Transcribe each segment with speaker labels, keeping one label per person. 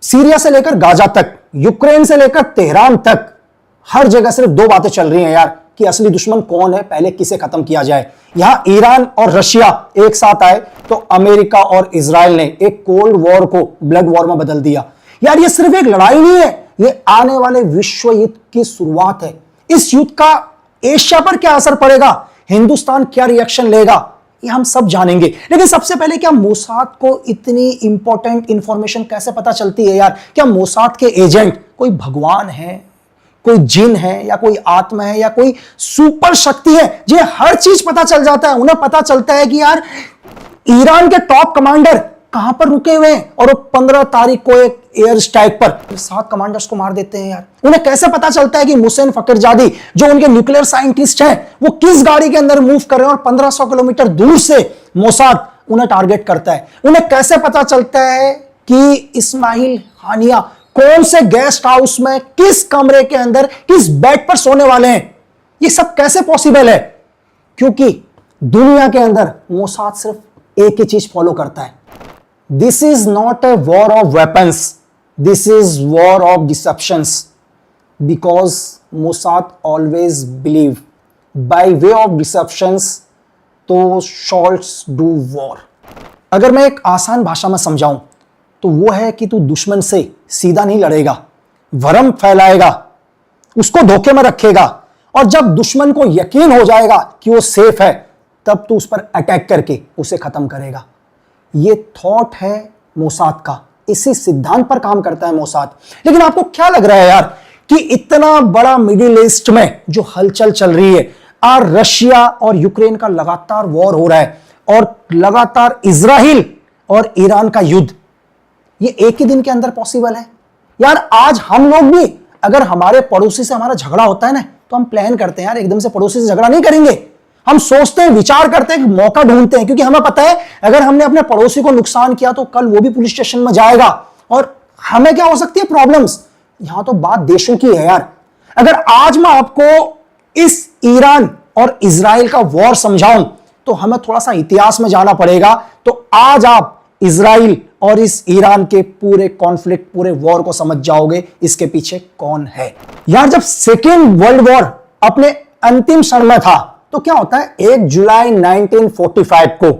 Speaker 1: Syria से लेकर Gaza तक, यूक्रेन से लेकर तेहरान तक, हर जगह सिर्फ दो बातें चल रही हैं यार कि असली दुश्मन कौन है, पहले किसे खत्म किया जाए। यहां ईरान और रशिया एक साथ आए तो अमेरिका और इजराइल ने एक कोल्ड वॉर को ब्लड वॉर में बदल दिया। यार ये सिर्फ एक लड़ाई नहीं है, ये आने वाले विश्व युद्ध की शुरुआत है। इस युद्ध का एशिया पर क्या असर पड़ेगा, हिंदुस्तान क्या रिएक्शन लेगा, ये हम सब जानेंगे। लेकिन सबसे पहले क्या मोसाद को इतनी इंपॉर्टेंट इंफॉर्मेशन कैसे पता चलती है यार? क्या मोसाद के एजेंट कोई भगवान है, कोई जिन है, या कोई आत्मा है, या कोई सुपर शक्ति है जिन्हें हर चीज पता चल जाता है? उन्हें पता चलता है कि यार ईरान के टॉप कमांडर कहां पर रुके हुए हैं और वो 15 तारीख को एक एयर स्ट्राइक पर 7 कमांडर्स को मार देते हैं यार। उन्हें कैसे पता चलता है कि मुहसिन फखरजादी जो उनके न्यूक्लियर साइंटिस्ट हैं वो किस गाड़ी के अंदर मूव कर रहे हैं और 1500 किलोमीटर दूर से मोसाद उन्हें टारगेट करता है? उन्हें कैसे पता चलता है कि इस्माइल हानिया कौन से गेस्ट हाउस में, किस कमरे के अंदर, किस बेड पर सोने वाले हैं? ये सब कैसे पॉसिबल है? क्योंकि दुनिया के अंदर मोसाद सिर्फ एक ही चीज फॉलो करता है, this is not a war of weapons, this is war of deceptions, because Mossad always believe by way of deceptions thou shalt do war. अगर मैं एक आसान भाषा में समझाऊं तो वो है कि तू दुश्मन से सीधा नहीं लड़ेगा, भ्रम फैलाएगा, उसको धोखे में रखेगा, और जब दुश्मन को यकीन हो जाएगा कि वो सेफ है तब तू उस पर अटैक करके उसे खत्म करेगा। ये थॉट है मोसाद का, इसी सिद्धांत पर काम करता है मोसाद। लेकिन आपको क्या लग रहा है यार कि इतना बड़ा मिडिल ईस्ट में जो हलचल चल रही है, और रशिया और यूक्रेन का लगातार वॉर हो रहा है, और लगातार इजराइल और ईरान का युद्ध, ये एक ही दिन के अंदर पॉसिबल है? यार आज हम लोग भी अगर हमारे पड़ोसी से हमारा झगड़ा होता है ना तो हम प्लान करते हैं यार एकदम से पड़ोसी से झगड़ा नहीं करेंगे। हम सोचते हैं, विचार करते हैं, मौका ढूंढते हैं, क्योंकि हमें पता है अगर हमने अपने पड़ोसी को नुकसान किया तो कल वो भी पुलिस स्टेशन में जाएगा और हमें क्या हो सकती है, प्रॉब्लम्स। यहां तो बात देशों की है यार। अगर आज मैं आपको इस ईरान और इजराइल का वॉर समझाऊं तो हमें थोड़ा सा इतिहास में जाना पड़ेगा। तो आज आप इजराइल और इस ईरान के पूरे कॉन्फ्लिक्ट, पूरे वॉर को समझ जाओगे इसके पीछे कौन है। यार जब सेकेंड वर्ल्ड वॉर अपने अंतिम क्षण में था तो क्या होता है, 1 जुलाई 1945 को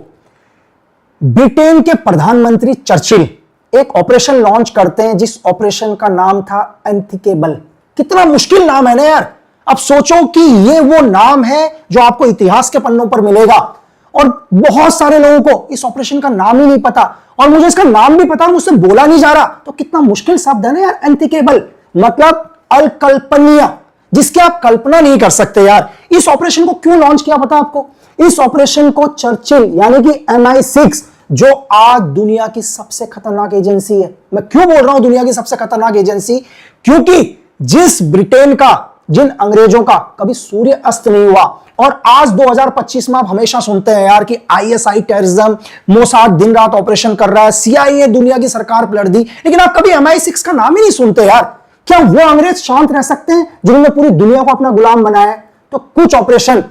Speaker 1: ब्रिटेन के प्रधानमंत्री चर्चिल एक ऑपरेशन लॉन्च करते हैं जिस ऑपरेशन का नाम था अनथिंकेबल। कितना मुश्किल नाम है ना यार। अब सोचो कि ये वो नाम है जो आपको इतिहास के पन्नों पर मिलेगा, और बहुत सारे लोगों को इस ऑपरेशन का नाम ही नहीं पता, और मुझे इसका नाम भी पता, मुझसे बोला नहीं जा रहा। तो कितना मुश्किल शब्द है ना यार, अनथिंकेबल मतलब अकल्पनीय, जिसकी आप कल्पना नहीं कर सकते यार। इस ऑपरेशन को क्यों लॉन्च किया पता आपको? इस ऑपरेशन को चर्चिल यानी कि MI6 जो आज दुनिया की सबसे खतरनाक एजेंसी है। मैं क्यों बोल रहा हूं दुनिया की सबसे खतरनाक एजेंसी? क्योंकि जिस ब्रिटेन का, जिन अंग्रेजों का कभी सूर्य अस्त नहीं हुआ, और आज 2025 में आप हमेशा सुनते हैं यार कि ISI टेररिज्म, मोसाद दिन रात ऑपरेशन कर रहा है, CIA दुनिया की सरकार पलट दी, लेकिन आप कभी MI6 का नाम ही नहीं सुनते यार। क्या वो अंग्रेज शांत रह सकते हैं जिन्होंने पूरी दुनिया को अपना गुलाम बनाया है? तो कुछ ऑपरेशन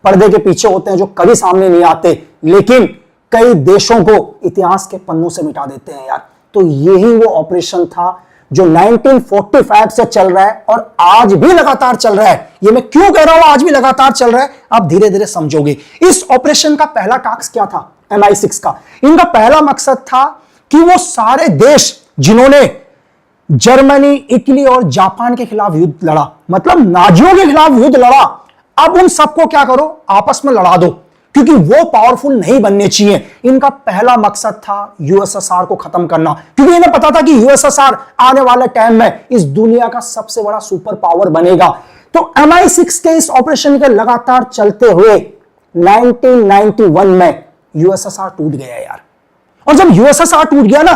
Speaker 1: पर्दे के पीछे होते हैं जो कभी सामने नहीं आते, लेकिन कई देशों को इतिहास के पन्नों से मिटा देते हैं यार। तो यही वो ऑपरेशन था जो 1945 से चल रहा है और आज भी लगातार चल रहा है। ये मैं क्यों कह रहा हूं आज भी लगातार चल रहा है, आप धीरे धीरे समझोगे। इस ऑपरेशन का पहला टास्क क्या था MI6 का? इनका पहला मकसद था कि वो सारे देश जिन्होंने जर्मनी, इटली और जापान के खिलाफ युद्ध लड़ा, मतलब नाजियों के खिलाफ युद्ध लड़ा, अब उन सबको क्या करो, आपस में लड़ा दो, क्योंकि वो पावरफुल नहीं बनने चाहिए। इनका पहला मकसद था USSR को खत्म करना, क्योंकि इन्हें पता था कि USSR आने वाले टाइम में इस दुनिया का सबसे बड़ा सुपर पावर बनेगा। तो MI6 के इस ऑपरेशन के लगातार चलते हुए 1991 में USSR टूट गया यार। और जब USSR टूट गया ना,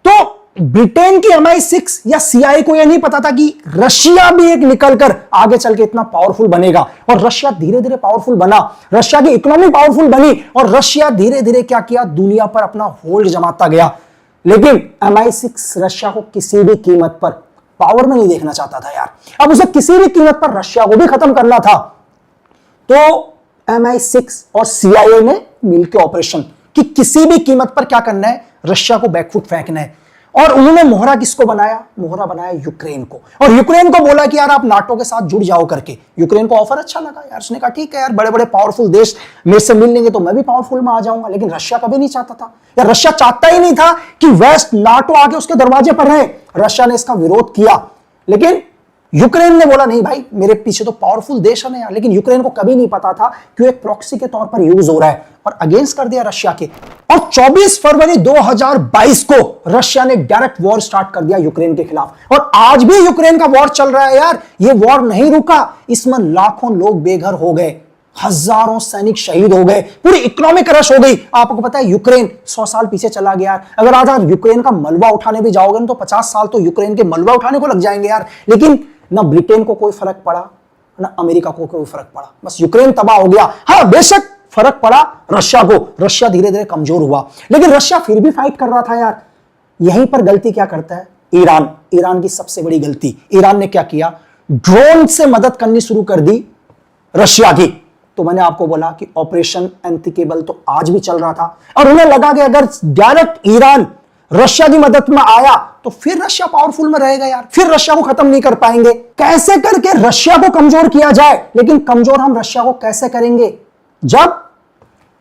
Speaker 1: तो ब्रिटेन की MI6 या CIA को यह नहीं पता था कि रशिया भी एक निकलकर आगे चल के इतना पावरफुल बनेगा। और रशिया धीरे धीरे पावरफुल बना, रशिया की इकोनॉमी पावरफुल बनी, और रशिया धीरे धीरे क्या किया, दुनिया पर अपना होल्ड जमाता गया। लेकिन MI6 रशिया को किसी भी कीमत पर पावर में नहीं देखना चाहता था यार। अब उसे किसी भी कीमत पर रशिया को भी खत्म करना था। तो MI6 और CIA ने मिलकर ऑपरेशन कि किसी भी कीमत पर क्या करना है, रशिया को बैकफुट फेंकना है। और उन्होंने मोहरा किसको बनाया? मोहरा बनाया यूक्रेन को। और यूक्रेन को बोला कि यार आप नाटो के साथ जुड़ जाओ करके। यूक्रेन को ऑफर अच्छा लगा यार, उसने कहा ठीक है यार, बड़े बड़े पावरफुल देश मेरे से मिल लेंगे तो मैं भी पावरफुल में आ जाऊंगा। लेकिन रशिया कभी नहीं चाहता था यार, रशिया चाहता ही नहीं था कि वेस्ट नाटो आके उसके दरवाजे पर रहे। रशिया ने इसका विरोध किया, लेकिन यूक्रेन ने बोला नहीं भाई, मेरे पीछे तो पावरफुल देश है यार। लेकिन यूक्रेन को कभी नहीं पता था कि वो एक प्रॉक्सी के तौर पर यूज हो रहा है, और अगेंस्ट कर दिया रशिया के। और 24 फरवरी 2022 को रशिया ने डायरेक्ट वॉर स्टार्ट कर दिया यूक्रेन के खिलाफ। और आज भी यूक्रेन का वॉर चल रहा है यार, ये वॉर नहीं रुका। इसमें लाखों लोग बेघर हो गए, हजारों सैनिक शहीद हो गए, पूरी इकोनॉमिक क्रश हो गई। आपको पता है यूक्रेन 100 साल पीछे चला गया। अगर आज यूक्रेन का मलबा उठाने भी जाओगे तो 50 साल तो यूक्रेन के मलबा उठाने को लग जाएंगे यार। लेकिन ना ब्रिटेन को कोई फर्क पड़ा, ना अमेरिका को कोई फर्क पड़ा, बस यूक्रेन तबाह हो गया। हाँ बेशक फर्क पड़ा रशिया को, रशिया धीरे धीरे कमजोर हुआ, लेकिन रशिया फिर भी फाइट कर रहा था यार। यहीं पर गलती क्या करता है ईरान? ईरान की सबसे बड़ी गलती, ईरान ने क्या किया? ड्रोन से मदद करनी शुरू कर दी रशिया की। तो मैंने आपको बोला कि ऑपरेशन एंथिकेबल तो आज भी चल रहा था, और उन्हें लगा कि अगर डायरेक्ट ईरान रशिया की मदद में आया तो फिर रशिया पावरफुल में रहेगा यार, फिर रशिया को खत्म नहीं कर पाएंगे। कैसे करके रशिया को कमजोर किया जाए? लेकिन कमजोर हम रशिया को कैसे करेंगे? जब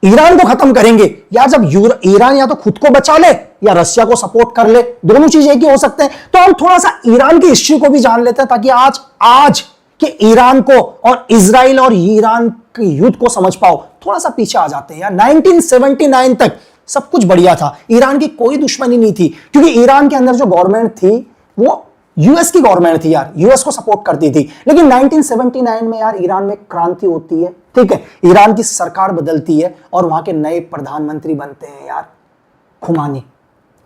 Speaker 1: ईरान को खत्म करेंगे, या जब ईरान या तो खुद को बचा ले या रशिया को सपोर्ट कर ले, दोनों चीज एक ही हो सकते हैं। तो हम थोड़ा सा ईरान की हिस्ट्री को भी जान लेते हैं, ताकि आज के ईरान को और इजराइल और ईरान के युद्ध को समझ पाओ। थोड़ा सा पीछे आ जाते हैं यार, 1979 तक सब कुछ बढ़िया था, ईरान की कोई दुश्मनी नहीं थी, क्योंकि ईरान के अंदर जो गवर्नमेंट थी वो यूएस की गवर्नमेंट थी यार, यूएस को सपोर्ट करती थी। लेकिन 1979 में यार ईरान में क्रांति होती है, ठीक है, ईरान की सरकार बदलती है और वहां के नए प्रधानमंत्री बनते हैं यार खुमानी,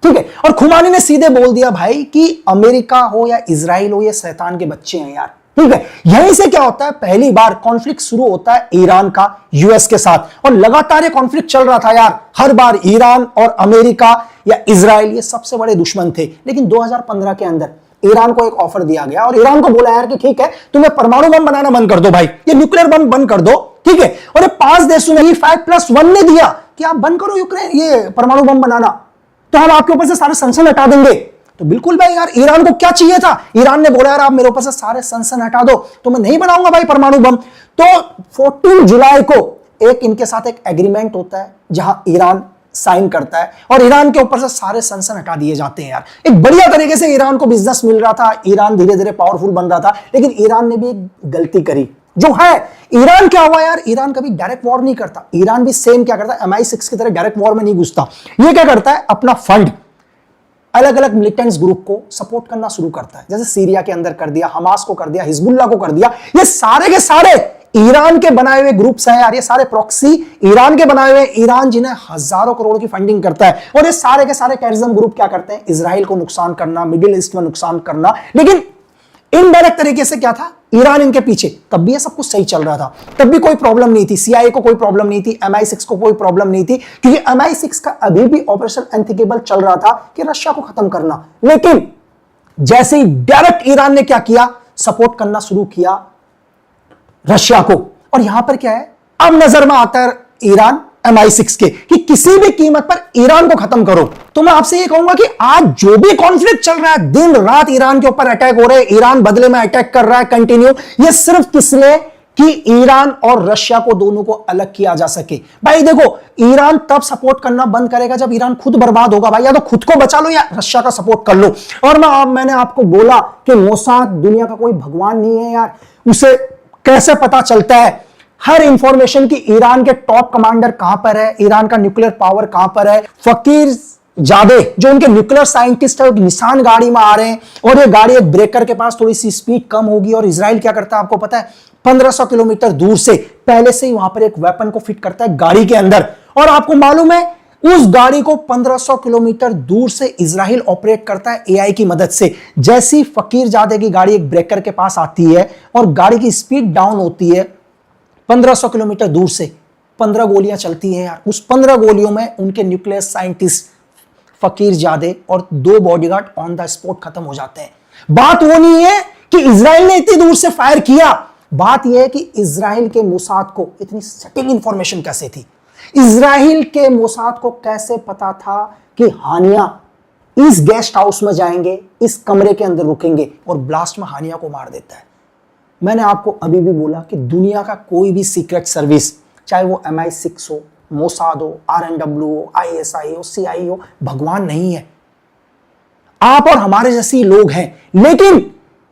Speaker 1: ठीक है। और खुमानी ने सीधे बोल दिया भाई कि अमेरिका हो या इजराइल हो, ये शैतान के बच्चे हैं यार, ठीक है। यहीं से क्या होता है, पहली बार कॉन्फ्लिक्ट शुरू होता है ईरान का यूएस के साथ, और लगातार ये कॉन्फ्लिक्ट चल रहा था यार। हर बार ईरान और अमेरिका या इजराइल ये सबसे बड़े दुश्मन थे। लेकिन 2015 के अंदर ईरान को एक ऑफर दिया गया, और ईरान को बोला यार कि ठीक है, तुम्हें परमाणु बम बनाना बंद कर दो भाई, ये न्यूक्लियर बम बंद कर दो, ठीक है। और ये 5 देशों ने 5+1 ने दिया कि आप बंद करो यूक्रेन ये परमाणु बम बनाना, तो हम आपके ऊपर से सारे संशय हटा देंगे। तो बिल्कुल भाई यार, ईरान को क्या चाहिए था? ईरान ने बोला यार आप मेरे ऊपर से सारे संशय हटा दो तो मैं नहीं बनाऊंगा भाई परमाणु बम। तो 14 जुलाई को एक इनके साथ एक एग्रीमेंट होता है, जहां ईरान साइन करता है, और ईरान के ऊपर से सारे संशय हटा दिए जाते हैं यार। एक बढ़िया तरीके से ईरान को बिजनेस मिल रहा था, ईरान धीरे धीरे पावरफुल बन रहा था। लेकिन ईरान ने भी एक गलती करी, जो है ईरान क्या हुआ यार, ईरान कभी डायरेक्ट वॉर नहीं करता। ईरान भी सेम क्या करता है, MI6 की तरह डायरेक्ट वॉर में नहीं घुसता। ये क्या करता है, अपना फंड अलग अलग मिलिटेंट्स ग्रुप को सपोर्ट करना शुरू करता है, जैसे सीरिया के अंदर कर दिया, हमास को कर दिया, हिजबुल्लाह को कर दिया। ये सारे के सारे ईरान के बनाए हुए ग्रुप्स हैं यार, ये सारे प्रॉक्सी ईरान के बनाए हुए, ईरान जिन्हें हजारों करोड़ की फंडिंग करता है। और ये सारे के सारे टेररिज्म ग्रुप क्या करते हैं, इजराइल को नुकसान करना, मिडिल ईस्ट में नुकसान करना। लेकिन इनडायरेक्ट तरीके से क्या था, ईरान इनके पीछे, तब भी ये सब कुछ सही चल रहा था, तब भी कोई प्रॉब्लम नहीं थी, CIA को कोई प्रॉब्लम नहीं थी, MI6 को कोई प्रॉब्लम नहीं थी, क्योंकि MI6 का अभी भी ऑपरेशन एंथिकेबल चल रहा था कि रशिया को खत्म करना। लेकिन जैसे ही डायरेक्ट ईरान ने क्या किया, सपोर्ट करना शुरू किया रशिया को। और यहां पर क्या है, अब नजर में आता है ईरान MI6 के कि किसी भी कीमत पर ईरान को खत्म करो। तो मैं आपसे ये कहूंगा कि आज जो भी कॉन्फ्लिक्ट चल रहा है, दिन रात ईरान के ऊपर अटैक हो रहे हैं, ईरान बदले में अटैक कर रहा है कंटिन्यू, ये सिर्फ किस लिए, कि ईरान और रशिया को दोनों को अलग किया जा सके। भाई देखो, ईरान तब सपोर्ट करना बंद करेगा जब ईरान खुद बर्बाद होगा भाई, या तो खुद को बचा लो या रशिया का सपोर्ट कर लो। और मैंने आपको बोला कि मोसाद दुनिया का कोई भगवान नहीं है यार, उसे कैसे पता चलता है हर इंफॉर्मेशन की ईरान के टॉप कमांडर कहां पर है, ईरान का न्यूक्लियर पावर कहां पर है। फकीर जादे जो उनके न्यूक्लियर साइंटिस्ट है, वो निशान गाड़ी में आ रहे हैं, और ये गाड़ी एक ब्रेकर के पास थोड़ी सी स्पीड कम होगी, और इजराइल क्या करता है आपको पता है, 1500 किलोमीटर दूर से पहले से ही वहां पर एक वेपन को फिट करता है गाड़ी के अंदर। और आपको मालूम है उस गाड़ी को 1500 किलोमीटर दूर से इजराइल ऑपरेट करता है AI की मदद से। जैसी फकीर जादे की गाड़ी एक ब्रेकर के पास आती है और गाड़ी की स्पीड डाउन होती है, 1500 किलोमीटर दूर से 15 गोलियां चलती हैं यार। उस 15 गोलियों में उनके न्यूक्लियर साइंटिस्ट फकीर जादे और 2 बॉडीगार्ड ऑन द स्पॉट खत्म हो जाते हैं। बात वो नहीं है कि इजराइल ने इतनी दूर से फायर किया, बात यह है कि इजराइल के मोसाद को इतनी सटीक इंफॉर्मेशन कैसे थी, इजराइल के मोसाद को कैसे पता था कि हानिया इस गेस्ट हाउस में जाएंगे, इस कमरे के अंदर रुकेंगे और ब्लास्ट में हानिया को मार देता है। मैंने आपको अभी भी बोला कि दुनिया का कोई भी सीक्रेट सर्विस, चाहे वो MI6 हो, मोसाद हो, RNW हो, ISI हो, CIA हो, भगवान नहीं है। आप और हमारे जैसे लोग हैं, लेकिन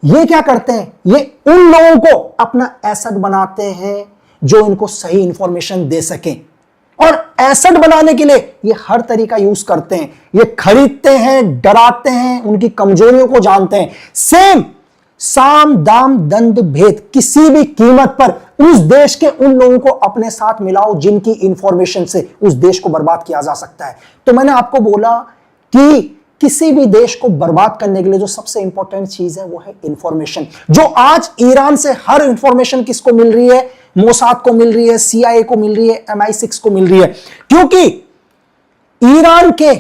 Speaker 1: ये क्या करते हैं, ये उन लोगों को अपना एसेट बनाते हैं जो इनको सही इंफॉर्मेशन दे सकें, और एसेट बनाने के लिए ये हर तरीका यूज करते हैं। ये खरीदते हैं, डराते हैं, उनकी कमजोरियों को जानते हैं। सेम साम दाम दंड भेद, किसी भी कीमत पर उस देश के उन लोगों को अपने साथ मिलाओ जिनकी इंफॉर्मेशन से उस देश को बर्बाद किया जा सकता है। तो मैंने आपको बोला कि किसी भी देश को बर्बाद करने के लिए जो सबसे इंपॉर्टेंट चीज है वो है इंफॉर्मेशन। जो आज ईरान से हर इंफॉर्मेशन किसको मिल रही है, मोसाद को मिल रही है, CIA को मिल रही है, MI6 को मिल रही है, क्योंकि ईरान के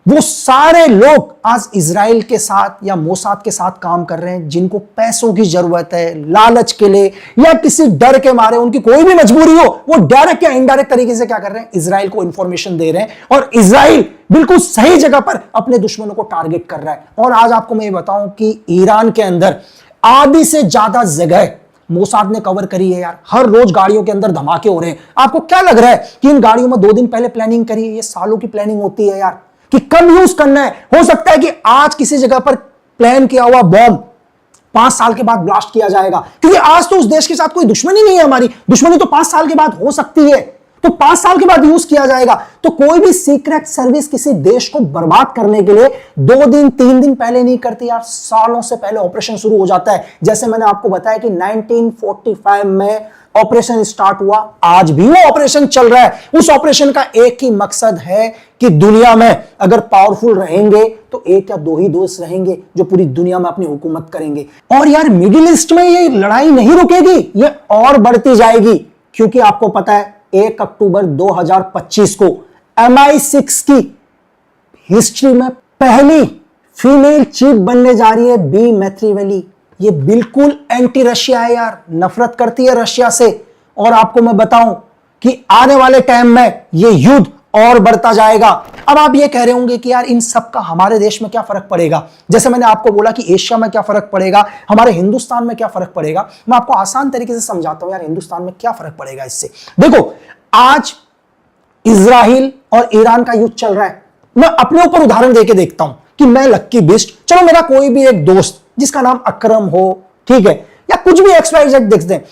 Speaker 1: वो सारे लोग आज इजराइल के साथ या मोसाद के साथ काम कर रहे हैं जिनको पैसों की जरूरत है, लालच के लिए या किसी डर के मारे, उनकी कोई भी मजबूरी हो, वो डायरेक्ट या इनडायरेक्ट तरीके से क्या कर रहे हैं, इजराइल को इंफॉर्मेशन दे रहे हैं, और इजराइल बिल्कुल सही जगह पर अपने दुश्मनों को टारगेट कर रहा है। और आज आपको मैं ये बताऊं कि ईरान के अंदर आधी से ज्यादा जगह मोसाद ने कवर करी है यार। हर रोज गाड़ियों के अंदर धमाके हो रहे हैं। आपको क्या लग रहा है कि इन गाड़ियों में 2 दिन पहले प्लानिंग करी है? ये सालों की प्लानिंग होती है यार, कि कब यूज करना है। हो सकता है कि आज किसी जगह पर प्लान किया हुआ बॉम्ब 5 साल के बाद ब्लास्ट किया जाएगा, क्योंकि आज तो उस देश के साथ कोई दुश्मनी नहीं है। हमारी दुश्मनी तो 5 साल के बाद हो सकती है, तो 5 साल के बाद यूज किया जाएगा। तो कोई भी सीक्रेट सर्विस किसी देश को बर्बाद करने के लिए 2 दिन 3 दिन पहले नहीं करती यार, सालों से पहले ऑपरेशन शुरू हो जाता है। जैसे मैंने आपको बताया कि 1945 में ऑपरेशन स्टार्ट हुआ, आज भी वो ऑपरेशन चल रहा है। उस ऑपरेशन का एक ही मकसद है कि दुनिया में अगर पावरफुल रहेंगे तो 1 या 2 ही दोस्त रहेंगे जो पूरी दुनिया में अपनी हुकूमत करेंगे। और यार मिडिल ईस्ट में ये लड़ाई नहीं रुकेगी, ये और बढ़ती जाएगी, क्योंकि आपको पता है 1 अक्टूबर 2025 को MI6 की हिस्ट्री में पहली फीमेल चीफ बनने जा रही है बी मैथ्रीवेली। ये बिल्कुल एंटी रशिया है यार, नफरत करती है रशिया से। और आपको मैं बताऊं कि आने वाले टाइम में ये युद्ध और बढ़ता जाएगा। अब आप ये कह रहे होंगे कि यार इन सब का हमारे देश में क्या फर्क पड़ेगा। जैसे मैंने आपको बोला कि एशिया में क्या फर्क पड़ेगा, हमारे हिंदुस्तान में क्या फर्क पड़ेगा। मैं आपको आसान तरीके से समझाता हूं यार हिंदुस्तान में क्या फर्क पड़ेगा इससे। देखो, आज इजराइल और ईरान का युद्ध चल रहा है। मैं अपने ऊपर उदाहरण देके देखता हूं कि मैं लक्की बिस्ट, चलो मेरा कोई भी एक दोस्त जिसका नाम अकरम हो, ठीक है, या कुछ भी XYZ देखते हैं,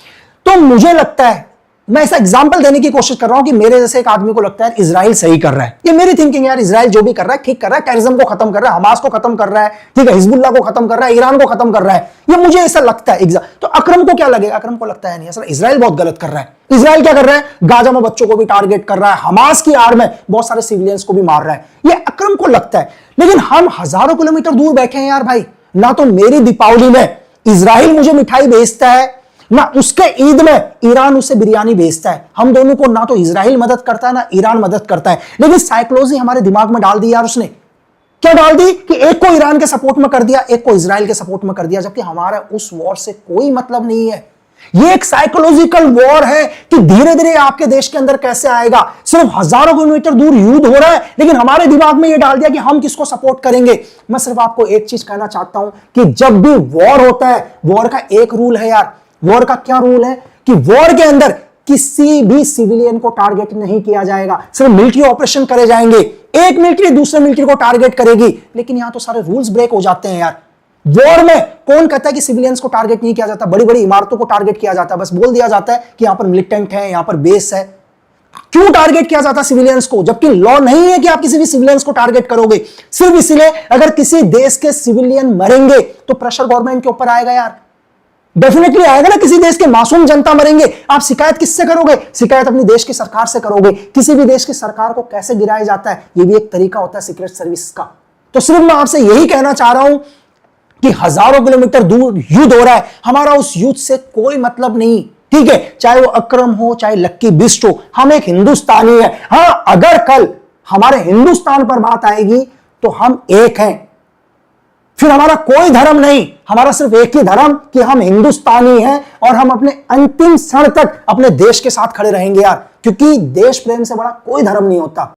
Speaker 1: तो मुझे लगता है, मैं ऐसा एग्जांपल देने की कोशिश कर रहा हूं कि मेरे जैसे एक आदमी को लगता है इजराइल सही कर रहा है। ये मेरी थिंकिंग यार, इजराइल जो भी कर रहा है ठीक कर रहा है, टेररिज्म को खत्म कर रहा है, हमास को खत्म कर रहा है, ठीक है, हिजबुल्लाह को खत्म कर रहा है, ईरान को खत्म कर रहा है, ये मुझे ऐसा लगता है। तो अकरम को क्या लगेगा? अकरम को लगता है नहीं, असल इजराइल बहुत गलत कर रहा है। इजराइल क्या कर रहा है? गाजा में बच्चों को भी टारगेट कर रहा है, हमास की आड़ में बहुत सारे सिविलियंस को भी मार रहा है, ये अकरम को लगता है। लेकिन हम हजारों किलोमीटर दूर बैठे हैं यार भाई, ना तो मेरी दीपावली में इजराइल मुझे मिठाई भेजता है, ना उसके ईद में ईरान उसे बिरयानी भेजता है। हम दोनों को ना तो इजराइल मदद करता है ना ईरान मदद करता है। लेकिन साइकोलॉजी हमारे दिमाग में डाल दी यार उसने, क्या डाल दी कि एक को ईरान के सपोर्ट में कर दिया, एक को इजराइल के सपोर्ट में कर दिया, जबकि हमारा उस वॉर से कोई मतलब नहीं है। ये एक साइकोलॉजिकल वॉर है कि धीरे धीरे आपके देश के अंदर कैसे आएगा। सिर्फ हजारों किलोमीटर दूर युद्ध हो रहा है, लेकिन हमारे दिमाग में यह डाल दिया कि हम किसको सपोर्ट करेंगे। मैं सिर्फ आपको एक चीज कहना चाहता हूं कि जब भी वॉर होता है, वॉर का एक रूल है यार। वॉर का क्या रूल है कि वॉर के अंदर किसी भी सिविलियन को टारगेट नहीं किया जाएगा, सिर्फ मिलिट्री ऑपरेशन करे जाएंगे। एक मिलिट्री दूसरे मिलिट्री को टारगेट करेगी, लेकिन यहां तो सारे रूल्स ब्रेक हो जाते हैं यार। वॉर में कौन कहता है कि सिविलियंस को टारगेट नहीं किया जाता? बड़ी बड़ी इमारतों को टारगेट किया जाता है, बस बोल दिया जाता है कि यहां पर मिलिटेंट है, यहां पर बेस है। क्यों टारगेट किया जाता सिविलियंस को, जबकि लॉ नहीं है कि आप किसी भी सिविलियंस को टारगेट करोगे। सिर्फ इसलिए अगर किसी देश के सिविलियन मरेंगे तो प्रेशर गवर्नमेंट के ऊपर आएगा यार, डेफिनेटली आएगा ना। किसी देश के मासूम जनता मरेंगे, आप शिकायत किससे करोगे? शिकायत अपनी देश की सरकार से करोगे। किसी भी देश की सरकार को कैसे गिराया जाता है, यह भी एक तरीका होता है सीक्रेट सर्विस का। तो सिर्फ मैं आपसे यही कहना चाह रहा हूं कि हजारों किलोमीटर दूर युद्ध हो रहा है, हमारा उस युद्ध से कोई मतलब नहीं, ठीक है, चाहे वो अकरम हो चाहे लक्की बिस्ट हो, हम एक हिंदुस्तानी है। हां, अगर कल हमारे हिंदुस्तान पर बात आएगी तो हम एक हैं, फिर हमारा कोई धर्म नहीं, हमारा सिर्फ एक ही धर्म कि हम हिंदुस्तानी हैं और हम अपने अंतिम क्षण तक अपने देश के साथ खड़े रहेंगे यार, क्योंकि देश प्रेम से बड़ा कोई धर्म नहीं होता।